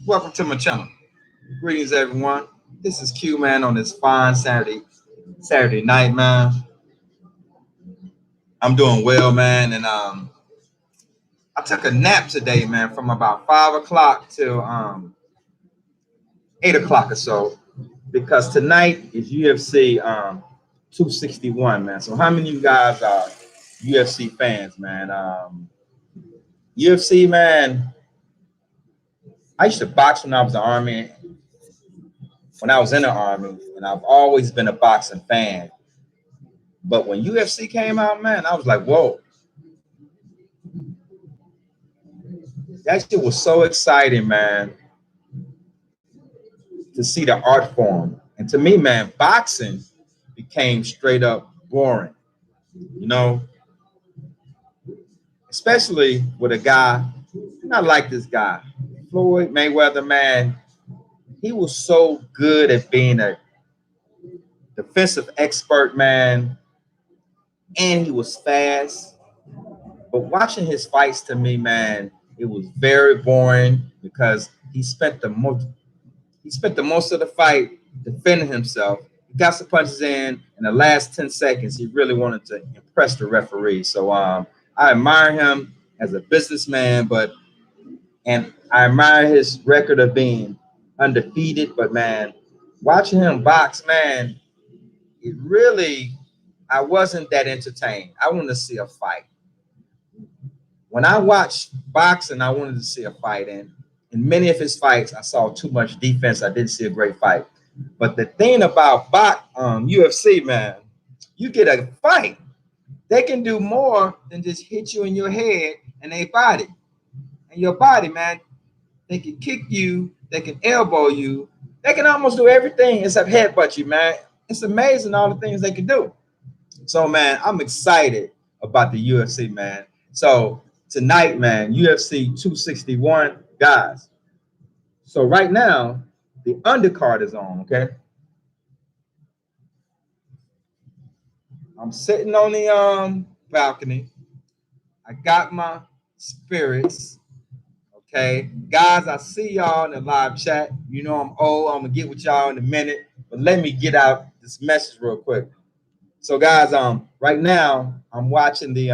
Welcome to my channel. Greetings, everyone. This is Q, man, on this fine Saturday night, man. I'm doing well, man, and I took a nap today, man, from about 5 o'clock till 8 o'clock or so, because tonight is UFC 261, man. So, how many of you guys are UFC fans, man? UFC, man. I used to box when I was in the army, when I was in the army, and I've always been a boxing fan. But when UFC came out, man, I was like, whoa, that shit was so exciting, man, to see the art form. And to me, man, boxing became straight up boring, you know, especially with a guy, and I like this guy, Floyd Mayweather, man. He was so good at being a defensive expert, man, and he was fast. But watching his fights to me, man, it was very boring because he spent the most of the fight defending himself. He got some punches in the last 10 seconds. He really wanted to impress the referee. So I admire him as a businessman, and I admire his record of being undefeated. But man, watching him box, man, it really I wasn't that entertained. I wanted to see a fight. When I watched boxing, I wanted to see a fight. And in many of his fights, I saw too much defense. I didn't see a great fight. But the thing about UFC, man, you get a fight. They can do more than just hit you in your head and their body. And your body, man, they can kick you, they can elbow you, they can almost do everything except headbutt you, man. It's amazing all the things they can do. So, man, I'm excited about the UFC, man. So tonight, man, UFC 261, guys. So right now, the undercard is on, okay? I'm sitting on the balcony. I got my spirits, okay? Guys, I see y'all in the live chat. You know I'm old. I'm gonna get with y'all in a minute, but let me get out this message real quick. So, guys, right now I'm watching the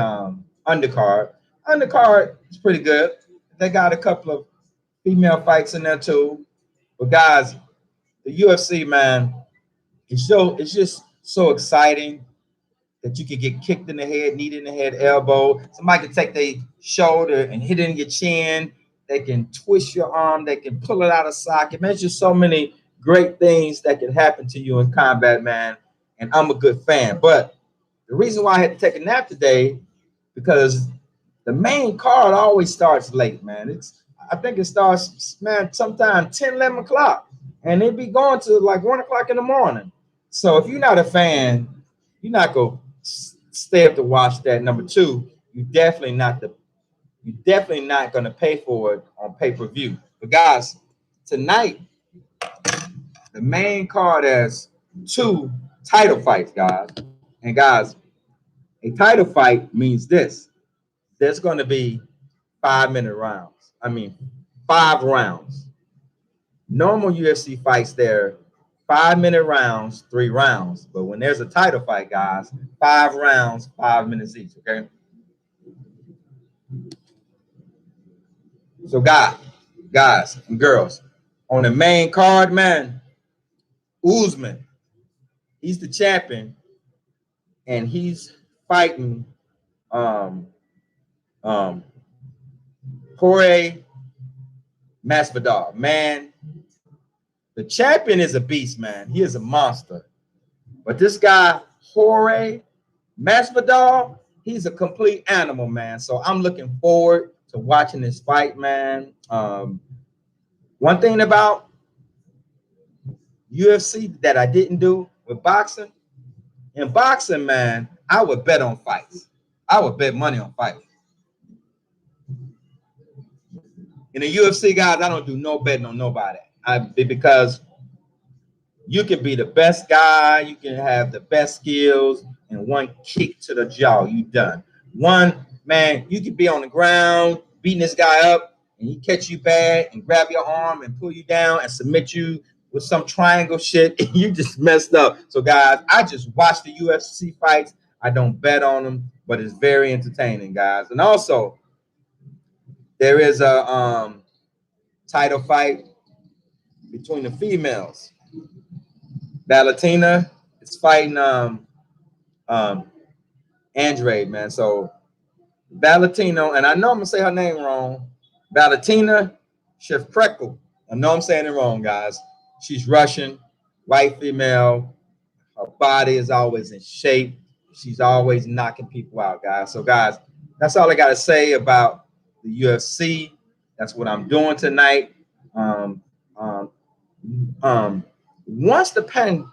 undercard. Undercard is pretty good. They got a couple of female fights in there too. But guys, the UFC, man, it's just so exciting that you can get kicked in the head, knee in the head, elbow. Somebody can take their shoulder and hit it in your chin. They can twist your arm. They can pull it out of socket. Man, it's just so many great things that can happen to you in combat, man. And I'm a good fan. But the reason why I had to take a nap today, because the main card always starts late, man. I think it starts, man, sometime 10, 11 o'clock. And it be going to like 1 o'clock in the morning. So if you're not a fan, you're not going to stay up to watch that. Number two, you're definitely not going to pay for it on pay-per-view. But guys, tonight the main card has two title fights, guys. And guys, a title fight means this: there's going to be 5-minute rounds. I mean, 5 rounds. Normal UFC fights, there 5-minute rounds, 3 rounds. But when there's a title fight, guys, 5 rounds, 5 minutes each. Okay. So, guys and girls, on the main card, man, Usman, he's the champion, and he's fighting um um Jorge Masvidal. Man, the champion is a beast, man. He is a monster. But this guy, Jorge Masvidal, he's a complete animal, man. So I'm looking forward to watching this fight, man. One thing about UFC that I didn't do with boxing, in boxing, man, I would bet on fights. I would bet money on fights. In the UFC, guys, I don't do no betting on nobody. Because you can be the best guy, you can have the best skills, and one kick to the jaw, you done. One, man, you could be on the ground beating this guy up, and he catch you bad and grab your arm and pull you down and submit you with some triangle shit, and you just messed up. So guys, I just watch the UFC fights. I don't bet on them, but it's very entertaining, guys. And also, there is a title fight between the females. Valentina is fighting Andrade, man. So Valentino, and I know I'm gonna say her name wrong. Valentina Shevchenko. I know I'm saying it wrong, guys. She's Russian, white female. Her body is always in shape. She's always knocking people out, guys. So, guys, that's all I got to say about the UFC. That's what I'm doing tonight. Um, um, once the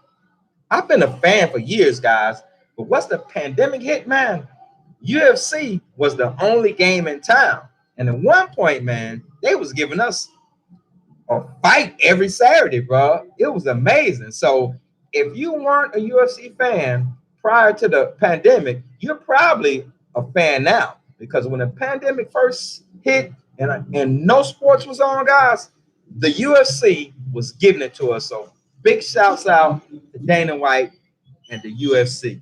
I've been a fan for years, guys. But once the pandemic hit, man, UFC was the only game in town. And at one point, man, they was giving us a fight every Saturday, bro. It was amazing. So if you weren't a UFC fan prior to the pandemic, you're probably a fan now. Because when the pandemic first hit and no sports was on, guys, the UFC was giving it to us. So big shouts out to Dana White and the UFC.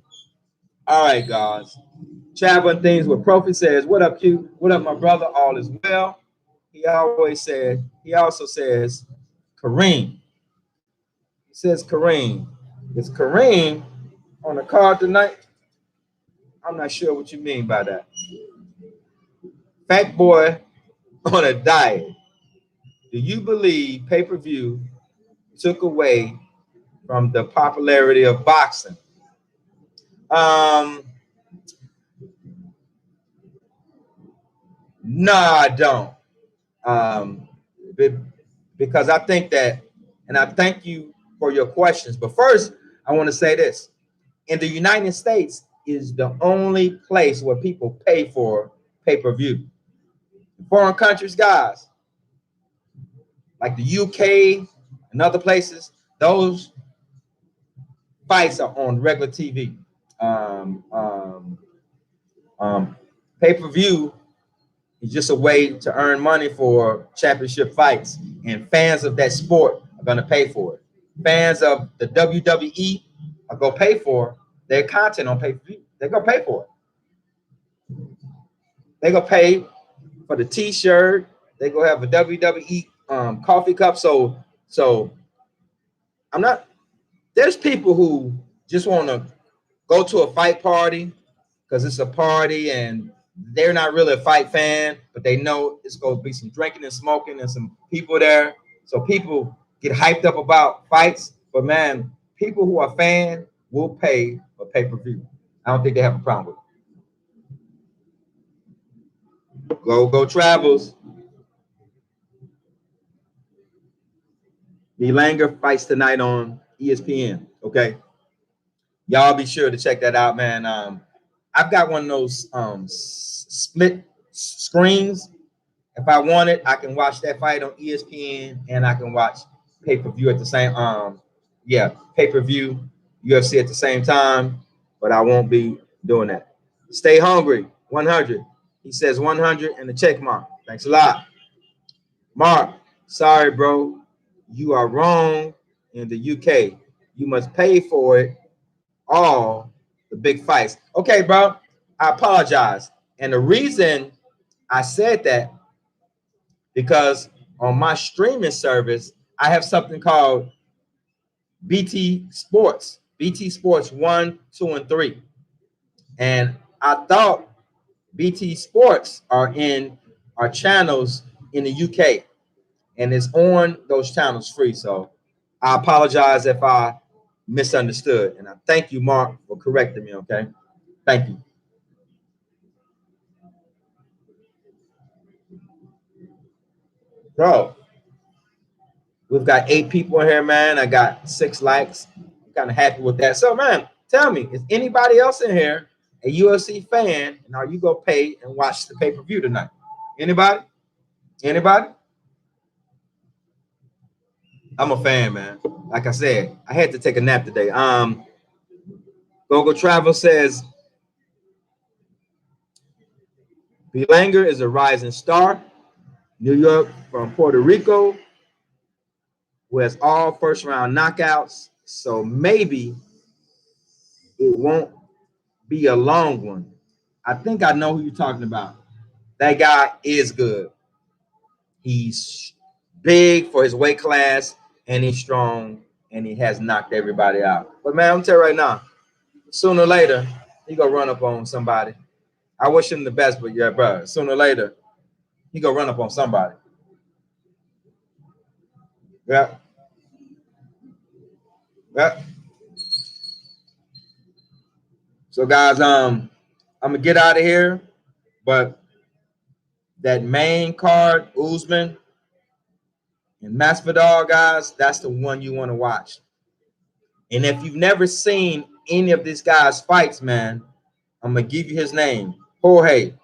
All right, guys. Traveling things with Profi says, "What up, Q? What up, my brother? All is well." He also says, Kareem. He says Kareem. Is Kareem on the card tonight? I'm not sure what you mean by that. Fat boy on a diet. Do you believe pay-per-view took away from the popularity of boxing? No, I don't. Um, because I think that, and I thank you for your questions. But first, I want to say this. In the United States is the only place where people pay for pay-per-view. Foreign countries, guys, like the UK and other places, those fights are on regular TV. Um, um, Pay-per-view is just a way to earn money for championship fights, and fans of that sport are going to pay for it. Fans of the WWE are going to pay for their content on pay-per-view. They're going to pay for it. They're going to pay for the T-shirt. They're going to have a WWE coffee cup. So I'm not. There's people who just want to go to a fight party because it's a party and they're not really a fight fan, but they know it's going to be some drinking and smoking and some people there. So people get hyped up about fights. But man, people who are fans will pay for pay-per-view. I don't think they have a problem with it. Go Travels. B. Langer fights tonight on ESPN. Okay. Y'all be sure to check that out, man. I've got one of those split screens. If I want it, I can watch that fight on ESPN and I can watch pay-per-view at the same pay-per-view UFC at the same time, but I won't be doing that. Stay hungry, 100. He says 100 and the check mark. Thanks a lot. Mark, sorry, bro. You are wrong in the UK. You must pay for it all the big fights. Okay, bro. I apologize. And the reason I said that because on my streaming service, I have something called BT Sports, BT Sports 1, 2, and 3. And I thought BT Sports are in our channels in the UK, and it's on those channels free. So I apologize if I misunderstood. And I thank you, Mark, for correcting me, okay? Thank you. Bro, we've got 8 people in here, man. I got 6 likes. I'm kind of happy with that. So, man, tell me, is anybody else in here a UFC fan, and are you gonna pay and watch the pay-per-view tonight? Anybody? Anybody? I'm a fan, man. Like I said, I had to take a nap today. Gogo Travel says Belanger is a rising star. New York from Puerto Rico, who has all first round knockouts. So maybe it won't be a long one. I think I know who you're talking about. That guy is good. He's big for his weight class, and he's strong, and he has knocked everybody out. But man, I'm telling you right now, sooner or later, he gonna run up on somebody. I wish him the best, but yeah, bro, sooner or later, he gonna run up on somebody. Yeah, yeah. So guys, I'm gonna get out of here, but that main card, Usman and Masvidal, guys, that's the one you want to watch. And if you've never seen any of this guy's fights, man, I'm gonna give you his name, Jorge,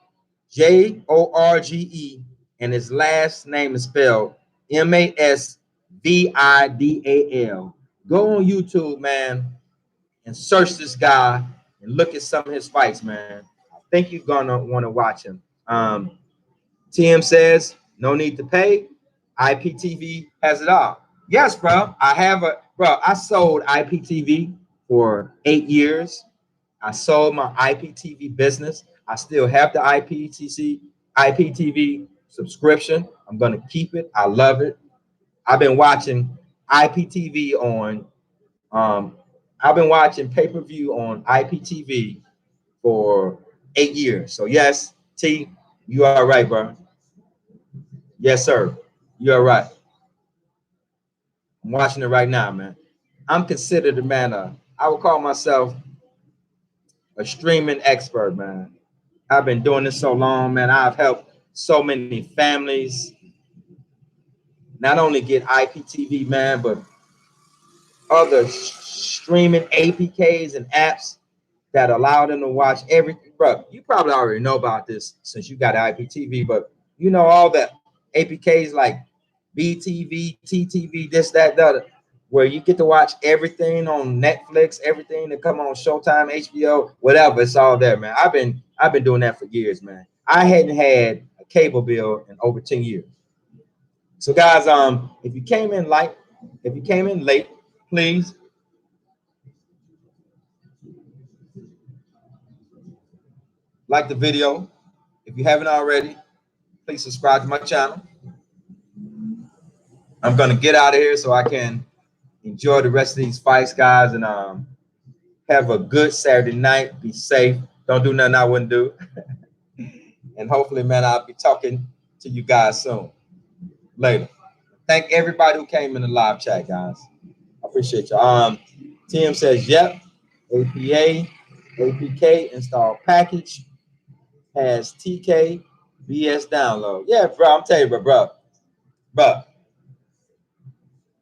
Jorge, and his last name is spelled Masvidal. Go on YouTube, man, and search this guy and look at some of his fights, man. I think you're gonna want to watch him. TM says no need to pay. IPTV has it all. Yes, bro. I sold IPTV for 8 years. I sold my IPTV business. I still have the IPTV subscription. I'm gonna keep it. I love it. I've been watching IPTV on I've been watching pay-per-view on IPTV for 8 years. So yes, T, you are right, bro. Yes, sir. You are right. I'm watching it right now, man. I'm considered a man. I would call myself a streaming expert, man. I've been doing this so long, man. I've helped so many families not only get IPTV, man, but other streaming APKs and apps that allow them to watch everything. Bro, you probably already know about this since you got IPTV, but you know all the APKs like BTV, TTV, this, that, the other, where you get to watch everything on Netflix, everything that come on Showtime, HBO, whatever. It's all there, man. I've been doing that for years, man. I hadn't had a cable bill in over 10 years. So guys, if you came in late, please like the video. If you haven't already, please subscribe to my channel. I'm gonna get out of here so I can enjoy the rest of these fights, guys, and have a good Saturday night. Be safe. Don't do nothing I wouldn't do. And hopefully, man, I'll be talking to you guys soon. Later. Thank everybody who came in the live chat, guys. I appreciate you. Tim says, yep. APK install package has TK BS download. Yeah, bro. I'm telling you, bro.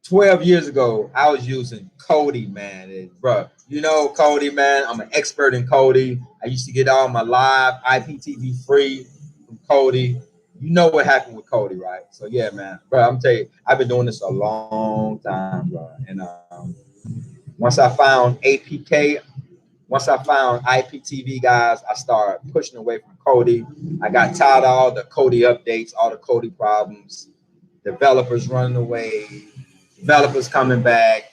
12 years ago, I was using Kodi, man. Bro, you know Kodi, man. I'm an expert in Kodi. I used to get all my live IPTV free from Kodi. You know what happened with Kodi, right? So yeah, man. Bro, I'm telling you, I've been doing this a long time, bro. And once I found APK, once I found IPTV, guys, I started pushing away from Kodi. I got tired of all the Kodi updates, all the Kodi problems, developers running away, developers coming back,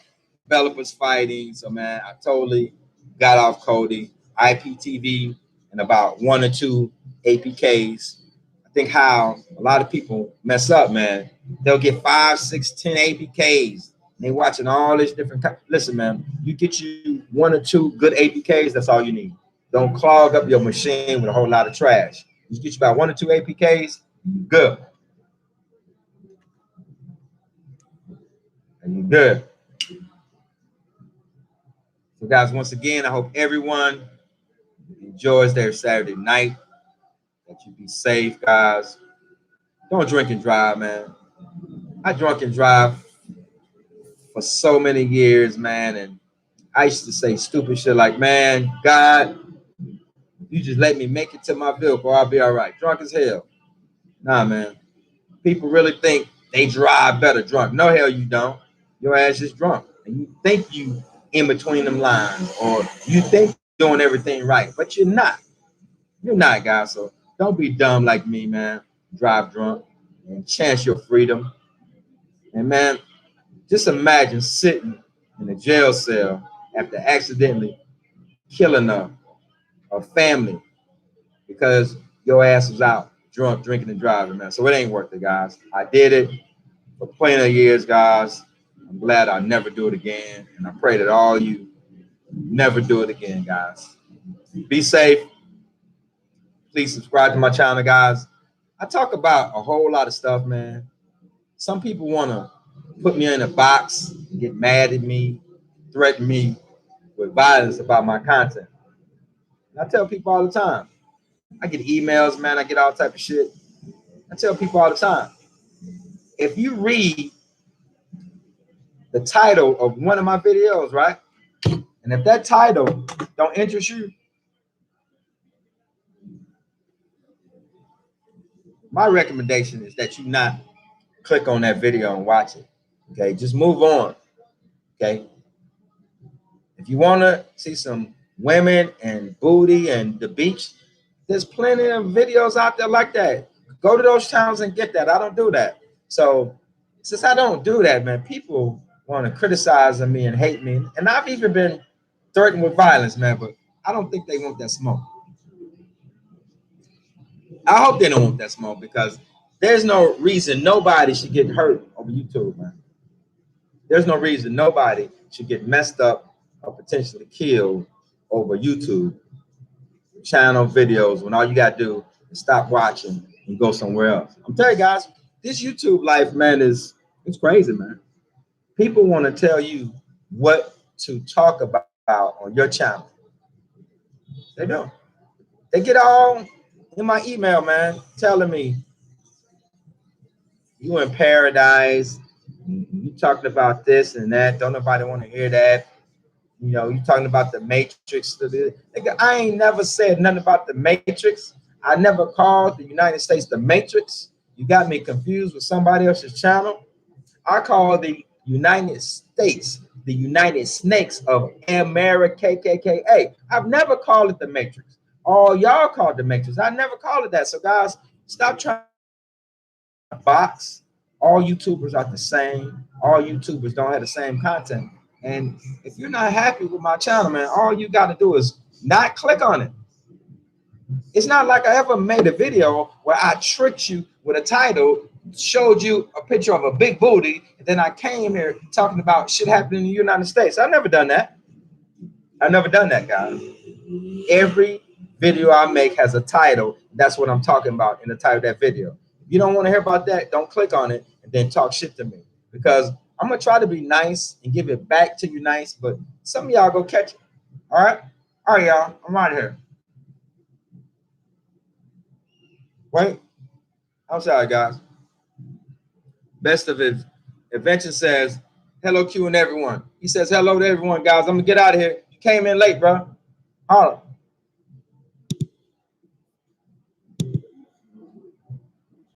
developers fighting. So man, I totally got off Kodi, IPTV, and about one or two APKs. I think how a lot of people mess up, man. They'll get 5, 6, 10 APKs. They watching all this different. Listen, man, you get you one or two good APKs. That's all you need. Don't clog up your machine with a whole lot of trash. You get you about one or two APKs, good, and you're good. So, guys, once again, I hope everyone enjoys their Saturday night. That you be safe, guys. Don't drink and drive, man. I drunk and drive for so many years, man, and I used to say stupid shit like, "Man, God, you just let me make it to my vehicle, I'll be all right." Drunk as hell. Nah, man. People really think they drive better drunk. No, hell, you don't. Your ass is drunk, and you think you in between them lines, or you think you're doing everything right, but you're not. You're not, guys. So don't be dumb like me, man. Drive drunk. and chance your freedom. And man, just imagine sitting in a jail cell after accidentally killing a family because your ass was out drunk, drinking and driving, man. So it ain't worth it, guys. I did it for plenty of years, guys. I'm glad I'll never do it again. And I pray that all you never do it again, guys. Be safe. Please subscribe to my channel, guys. I talk about a whole lot of stuff, man. Some people want to put me in a box, get mad at me, threaten me with violence about my content. And I tell people all the time. I get emails, man. I get all type of shit. I tell people all the time. If you read the title of one of my videos, right? And if that title don't interest you, my recommendation is that you not click on that video and watch it. Okay, just move on. Okay. If you want to see some women and booty and the beach, there's plenty of videos out there like that. Go to those channels and get that. I don't do that. So since I don't do that, man, people want to criticize me and hate me. And I've even been threatened with violence, man, but I don't think they want that smoke. I hope they don't want that smoke because there's no reason nobody should get hurt over YouTube, man. There's no reason nobody should get messed up or potentially killed over YouTube channel videos when all you got to do is stop watching and go somewhere else. I'm telling you guys, this YouTube life, man, it's crazy, man. People want to tell you what to talk about on your channel. They don't. They get all in my email, man, telling me you in paradise, you talking about this and that. Don't nobody want to hear that. You know, you talking about the Matrix. I ain't never said nothing about the Matrix. I never called the United States the Matrix. You got me confused with somebody else's channel. I call the United States the United Snakes of America, KKKA. I've never called it the Matrix. All y'all call it the Matrix. I never called it that. So guys, stop trying to box. All YouTubers are the same. All YouTubers don't have the same content. And if you're not happy with my channel, man, all you got to do is not click on it. It's not like I ever made a video where I tricked you with a title, showed you a picture of a big booty, and then I came here talking about shit happening in the United States. I've never done that. I've never done that, guys. Every video I make has a title. That's what I'm talking about in the title of that video. If you don't want to hear about that, don't click on it and then talk shit to me. Because I'm going to try to be nice and give it back to you nice, but some of y'all go catch it. All right? All right, y'all. I'm out of here. Wait. I'm sorry, guys. Best of it. Invention says, hello, Q and everyone. He says, hello to everyone, guys. I'm going to get out of here. You came in late, bro. Holla.